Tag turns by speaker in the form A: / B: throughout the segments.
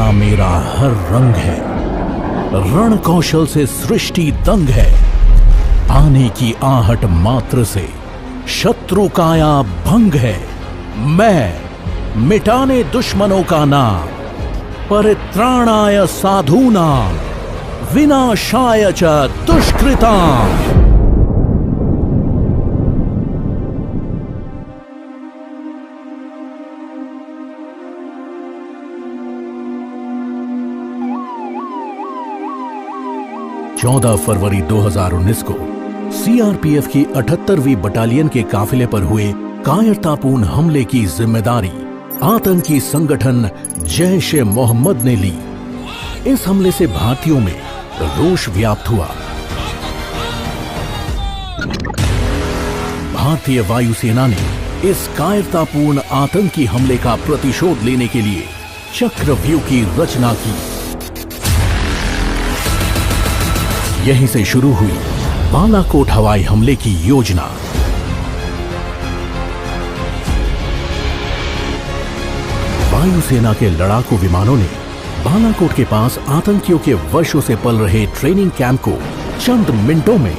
A: का मेरा हर रंग है, रण कौशल से सृष्टि दंग है। आने की आहट मात्र से शत्रु काया भंग है। मैं मिटाने दुश्मनों का नाम, परित्राणाय साधूनां, विनाशाय च दुष्कृताम्। 14 फरवरी 2019 को सीआरपीएफ की 78वीं बटालियन के काफिले पर हुए कायरतापूर्ण हमले की जिम्मेदारी आतंकी संगठन जैश-ए-मोहम्मद ने ली। इस हमले से भारतीयों में रोष व्याप्त हुआ। भारतीय वायुसेना ने इस कायरतापूर्ण आतंकी हमले का प्रतिशोध लेने के लिए चक्रव्यूह की रचना की। यहीं से शुरू हुई बालाकोट हवाई हमले की योजना। वायुसेना के लड़ाकू विमानों ने बालाकोट के पास आतंकियों के वर्षों से पल रहे ट्रेनिंग कैंप को चंद मिनटों में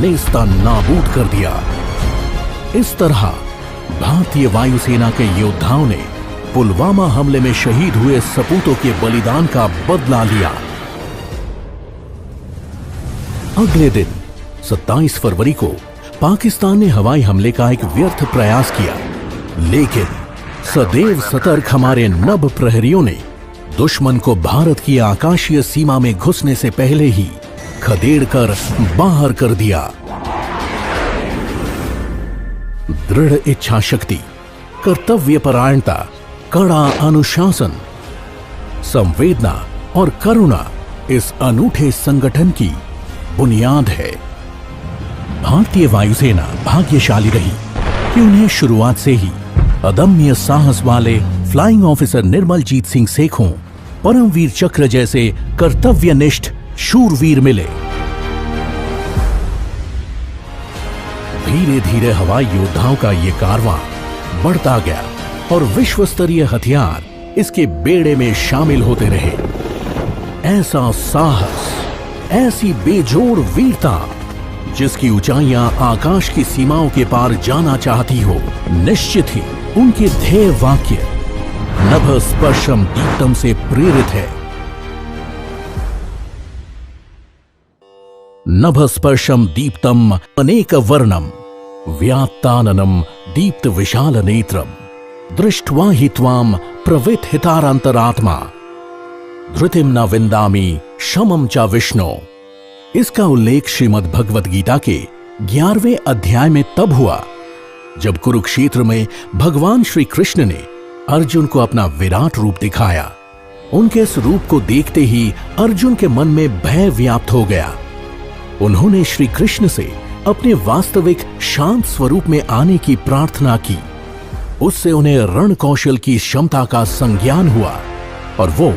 A: नेस्ता नाबूद कर दिया। इस तरह भारतीय वायुसेना के योद्धाओं ने पुलवामा हमले में शहीद हुए सपूतों के बलिदान का बदला लिया। अगले दिन 27 फरवरी को पाकिस्तान ने हवाई हमले का एक व्यर्थ प्रयास किया, लेकिन सदैव सतर्क हमारे नभ प्रहरियों ने दुश्मन को भारत की आकाशीय सीमा में घुसने से पहले ही खदेड़कर बाहर कर दिया। दृढ़ इच्छा शक्ति, कर्तव्यपरायणता, कड़ा अनुशासन, संवेदना और करुणा इस अनूठे संगठन की बुनियाद है। भारतीय वायुसेना भाग्यशाली रही कि उन्हें शुरुआत से ही अदम्य साहस वाले फ्लाइंग ऑफिसर निर्मलजीत सिंह सेखों, परमवीर चक्र जैसे कर्तव्यनिष्ठ शूरवीर मिले। धीरे धीरे हवाई योद्धाओं का ये कारवां बढ़ता गया और विश्व स्तरीय हथियार इसके बेड़े में शामिल होते रहे। ऐसा साहस, ऐसी बेजोड़ वीरता जिसकी ऊंचाइयां आकाश की सीमाओं के पार जाना चाहती हो, निश्चित ही उनके ध्येय वाक्य नभ स्पर्शम दीप्तम से प्रेरित है। नभ स्पर्शम दीप्तम अनेक वर्णम व्यात्ताननम दीप्त विशाल नेत्रम दृष्ट्वा हि त्वाम प्रवित हितारांतरात्मा धृतिम न विंदामि शमम च विष्णु। इसका उल्लेख श्रीमद् भगवद गीता के 11वें अध्याय में तब हुआ जब कुरुक्षेत्र में भगवान श्री कृष्ण ने अर्जुन को अपना विराट रूप दिखाया। उनके इस रूप को देखते ही अर्जुन के मन में भय व्याप्त हो गया। उन्होंने श्री कृष्ण से अपने वास्तविक शांत स्वरूप में आने की प्रार्थना की। उससे उन्हें रण कौशल की क्षमता का संज्ञान हुआ और वो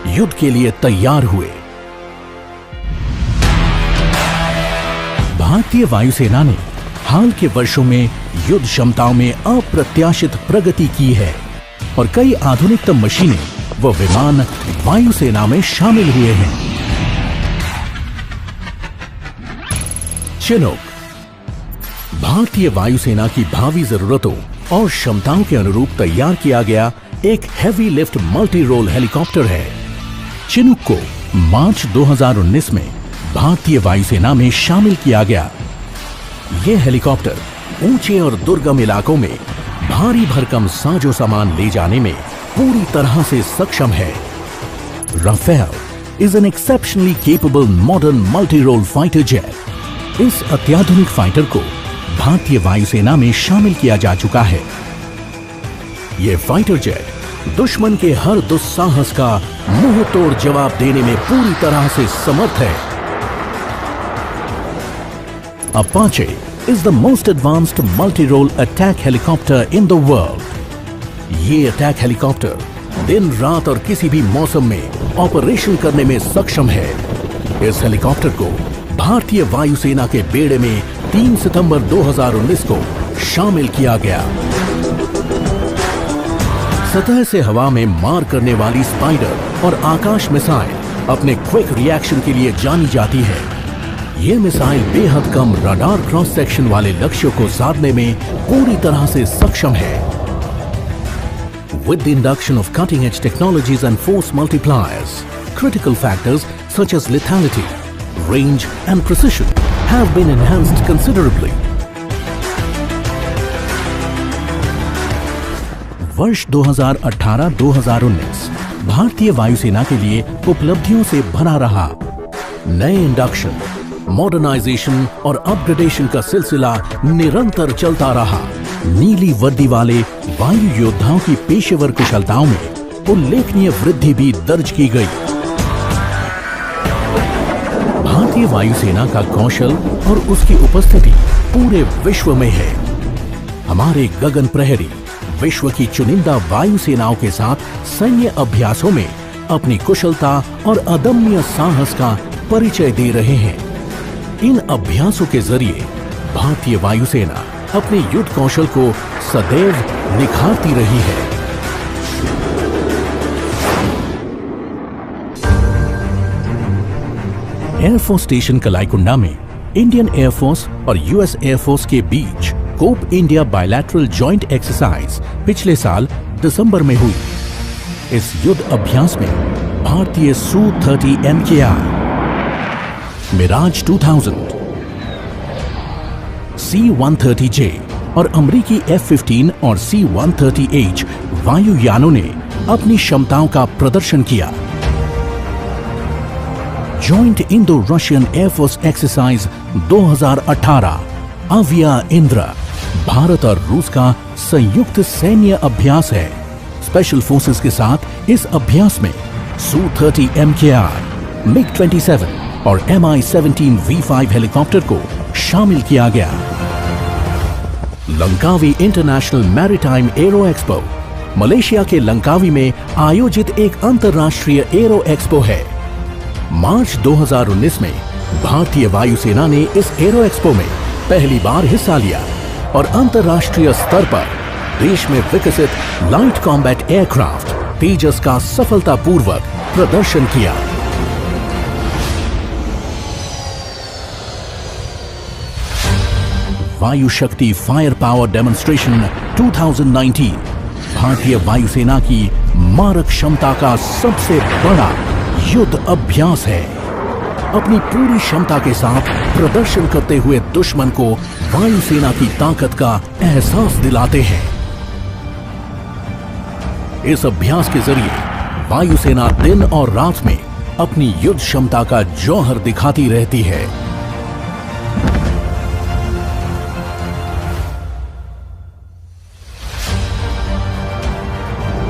A: युद्ध के लिए तैयार हुए। भारतीय वायुसेना ने हाल के वर्षों में युद्ध क्षमताओं में अप्रत्याशित प्रगति की है और कई आधुनिकतम मशीनें व विमान वायुसेना में शामिल हुए हैं। चिनूक भारतीय वायुसेना की भावी जरूरतों और क्षमताओं के अनुरूप तैयार किया गया एक heavy lift multi role helicopter है। चिनूक को मार्च 2019 में भारतीय वायुसेना में शामिल किया गया। यह हेलीकॉप्टर ऊंचे और दुर्गम इलाकों में भारी भरकम साजो सामान ले जाने में पूरी तरह से सक्षम है। Rafale is an exceptionally capable modern multi role fighter jet. इस अत्याधुनिक फाइटर को भारतीय वायुसेना में शामिल किया जा चुका है। यह फाइटर जेट दुश्मन के हर दुस्साहस का मुंह तोड़ जवाब देने में पूरी तरह से समर्थ है। Apache is the most advanced multi-role attack helicopter in the world. ये अटैक हेलीकॉप्टर दिन रात और किसी भी मौसम में ऑपरेशन करने में सक्षम है। इस हेलीकॉप्टर को भारतीय वायुसेना के बेड़े में 3 सितंबर 2019 को शामिल किया गया। सतह से हवा में मार करने वाली स्पाइडर और आकाश मिसाइल अपने क्विक रिएक्शन के लिए जानी जाती है। ये मिसाइल बेहद कम रडार क्रॉस सेक्शन वाले लक्ष्यों को साधने में पूरी तरह से सक्षम है। With the induction of cutting-edge technologies and force multipliers, critical factors such as lethality, range and precision have been enhanced considerably. वर्ष 2018-2019 भारतीय वायुसेना के लिए उपलब्धियों से भरा रहा। नए इंडक्शन, मॉडर्नाइजेशन और अपग्रेडेशन का सिलसिला निरंतर चलता रहा। नीली वर्दी वाले वायु योद्धाओं की पेशेवर कुशलताओं में उल्लेखनीय वृद्धि भी दर्ज की गई। भारतीय वायुसेना का कौशल और उसकी उपस्थिति पूरे विश्व में है। हमारे गगन प्रहरी विश्व की चुनिंदा वायुसेनाओं के साथ सैन्य अभ्यासों में अपनी कुशलता और अदम्य साहस का परिचय दे रहे हैं। इन अभ्यासों के जरिए भारतीय वायुसेना अपने युद्ध कौशल को सदैव निखारती रही है। एयरफोर्स स्टेशन कलाईकुंडा में इंडियन एयरफोर्स और यूएस एयरफोर्स के बीच Cope India bilateral joint exercise पिछले साल दिसंबर में हुई। इस युद्ध अभ्यास में भारतीय Su-30 MKI, मिराज 2000, C-130J और अमरीकी F-15 और C-130H वायुयानों ने अपनी क्षमताओं का प्रदर्शन किया। Joint Indo Russian air force exercise 2018 Avia Indra Bharat और रूस का संयुक्त सैन्य अभ्यास है। स्पेशल फोर्सेस के साथ इस अभ्यास में Su-30 MKI, MiG-27 और Mi-17 V5 हेलीकॉप्टर को शामिल किया गया। Langkawi international maritime arrow expo Malaysia के लंकावी में आयोजित एक अंतर्राष्ट्रीय एरो एक्सपो है। मार्च 2019 में भारतीय वायुसेना ने इस एरो एक्सपो में पहली बार हिस्सा लिया और अंतर्राष्ट्रीय स्तर पर देश में विकसित लाइट कॉम्बैट एयरक्राफ्ट तेजस का सफलतापूर्वक प्रदर्शन किया। वायु शक्ति फायर पावर डेमोन्स्ट्रेशन 2019 भारतीय वायुसेना की मारक क्षमता का सबसे बड़ा युद्ध अभ्यास है। अपनी पूरी क्षमता के साथ प्रदर्शन करते हुए दुश्मन को वायुसेना की ताकत का एहसास दिलाते हैं। इस अभ्यास के जरिए वायुसेना दिन और रात में अपनी युद्ध क्षमता का जौहर दिखाती रहती है।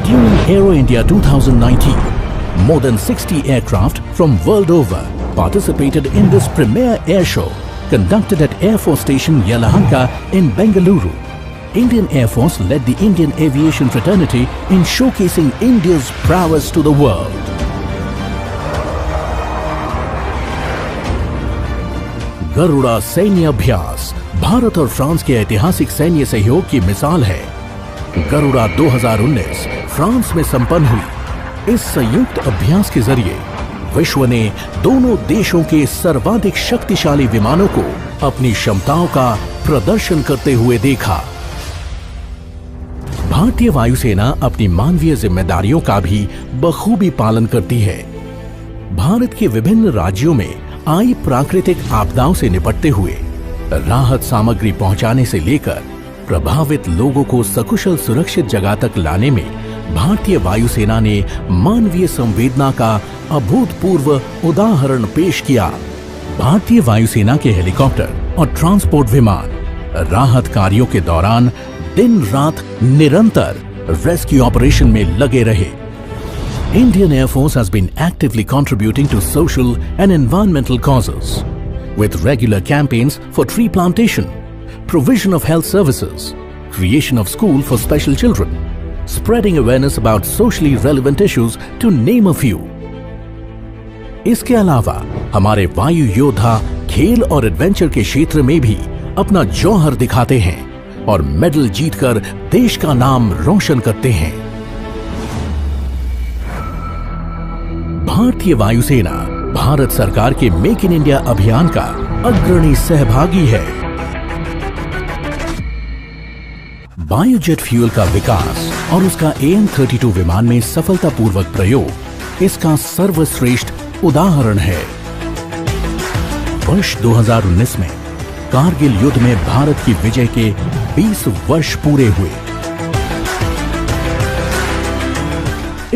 A: During Aero India 2019, more than 60 aircraft from world over participated in this premier air show conducted at Air Force Station Yelahanka in Bengaluru. Indian Air Force led the Indian aviation fraternity in showcasing India's prowess to the world. Garuda सैन्य अभ्यास भारत और France के ऐतिहासिक सैन्य सहयोग की मिसाल है। गरुड़ा 2019 फ्रांस में संपन्न हुई। इस संयुक्त अभ्यास के जरिए विश्व ने दोनों देशों के सर्वाधिक शक्तिशाली विमानों को अपनी क्षमताओं का प्रदर्शन करते हुए देखा। भारतीय वायुसेना अपनी मानवीय जिम्मेदारियों का भी बखूबी पालन करती है। भारत के विभिन्न राज्यों में आई प्राकृतिक आपदाओं से निपटते हुए राहत सामग्री पहुंचाने से लेकर प्रभावित लोगों को सकुशल सुरक्षित जगह तक लाने में भारतीय वायुसेना ने मानवीय संवेदना का अभूतपूर्व उदाहरण पेश किया। भारतीय वायुसेना के हेलीकॉप्टर और ट्रांसपोर्ट विमान राहत कार्यों के दौरान दिन रात निरंतर रेस्क्यू ऑपरेशन में लगे रहे। Indian Air Force has been actively contributing to social and environmental causes with regular campaigns for tree plantation, provision of health services, creation of school for special children, spreading awareness about socially relevant issues to name a few. इसके अलावा हमारे वायु योद्धा खेल और adventure के क्षेत्र में भी अपना जौहर दिखाते हैं और मेडल जीतकर देश का नाम रोशन करते हैं। भारतीय वायुसेना भारत सरकार के मेक इन इंडिया अभियान का अग्रणी सहभागी है। बायोजेट फ्यूल का विकास और उसका AN-32 विमान में सफलतापूर्वक प्रयोग इसका सर्वश्रेष्ठ उदाहरण है। वर्ष 2019 में कारगिल युद्ध में भारत की विजय के 20 वर्ष पूरे हुए।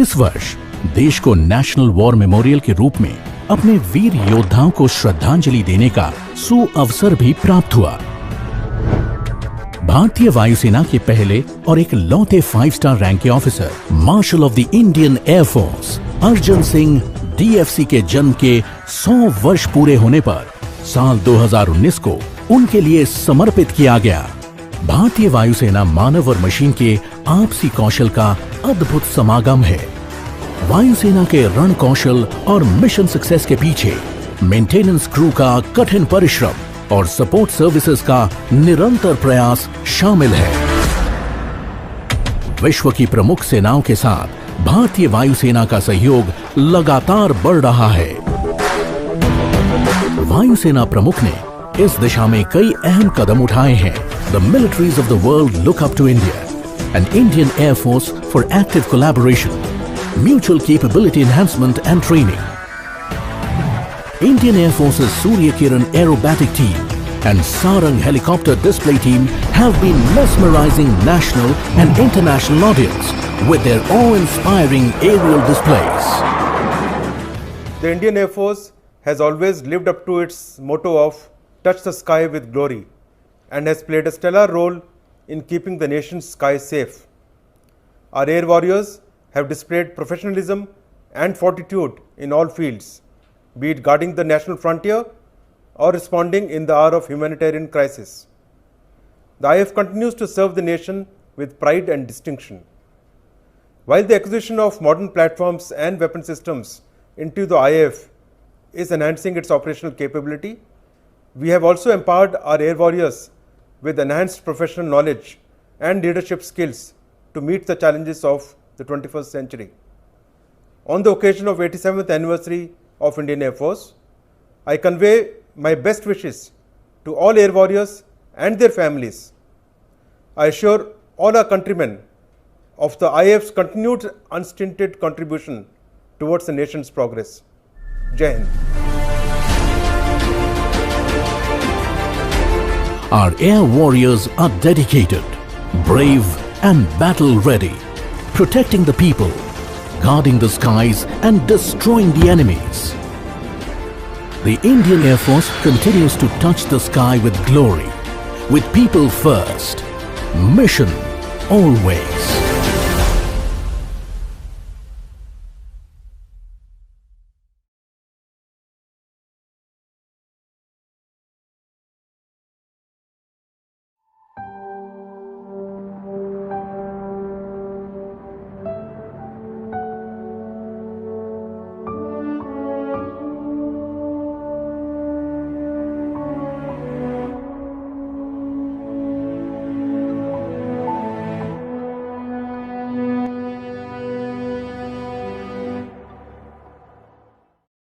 A: इस वर्ष देश को नेशनल वॉर मेमोरियल के रूप में अपने वीर योद्धाओं को श्रद्धांजलि देने का सुअवसर भी प्राप्त हुआ। भारतीय वायुसेना के पहले और एक लौते 5 स्टार रैंक के officer marshal of the Indian air force Arjan Singh DFC के जन्म के 100 वर्ष पूरे होने पर साल 2019 को उनके लिए समर्पित किया गया। भारतीय वायुसेना मानव और मशीन के आपसी कौशल का अद्भुत समागम है। वायुसेना के रण कौशल और मिशन सक्सेस के पीछे मेंटेनेंस क्रू का कठिन परिश्रम और सपोर्ट सर्विसेज का निरंतर प्रयास शामिल है। विश्व की प्रमुख सेनाओं के साथ भारतीय वायुसेना का सहयोग लगातार बढ़ रहा है। वायुसेना प्रमुख ने इस दिशा में कई अहम कदम उठाए हैं। The militaries of the world look up to India, an Indian Air Force for active collaboration, mutual capability enhancement and training. Indian Air Force's Surya Kiran aerobatic team and Sarang helicopter display team have been mesmerizing national and international audience with their awe-inspiring aerial displays.
B: The Indian Air Force has always lived up to its motto of touch the sky with glory and has played a stellar role in keeping the nation's sky safe. Our air warriors have displayed professionalism and fortitude in all fields, be it guarding the national frontier or responding in the hour of humanitarian crisis. The IF continues to serve the nation with pride and distinction. While the acquisition of modern platforms and weapon systems into the IF is enhancing its operational capability, we have also empowered our air warriors with enhanced professional knowledge and leadership skills to meet the challenges of the 21st century. On the occasion of 87th anniversary of Indian Air Force, I convey my best wishes to all air warriors and their families. I assure all our countrymen of the IF's continued unstinted contribution towards the nation's progress. Jai Hind.
A: Our air warriors are dedicated, brave and battle-ready, protecting the people, guarding the skies and destroying the enemies. The Indian Air Force continues to touch the sky with glory, with people first, mission always.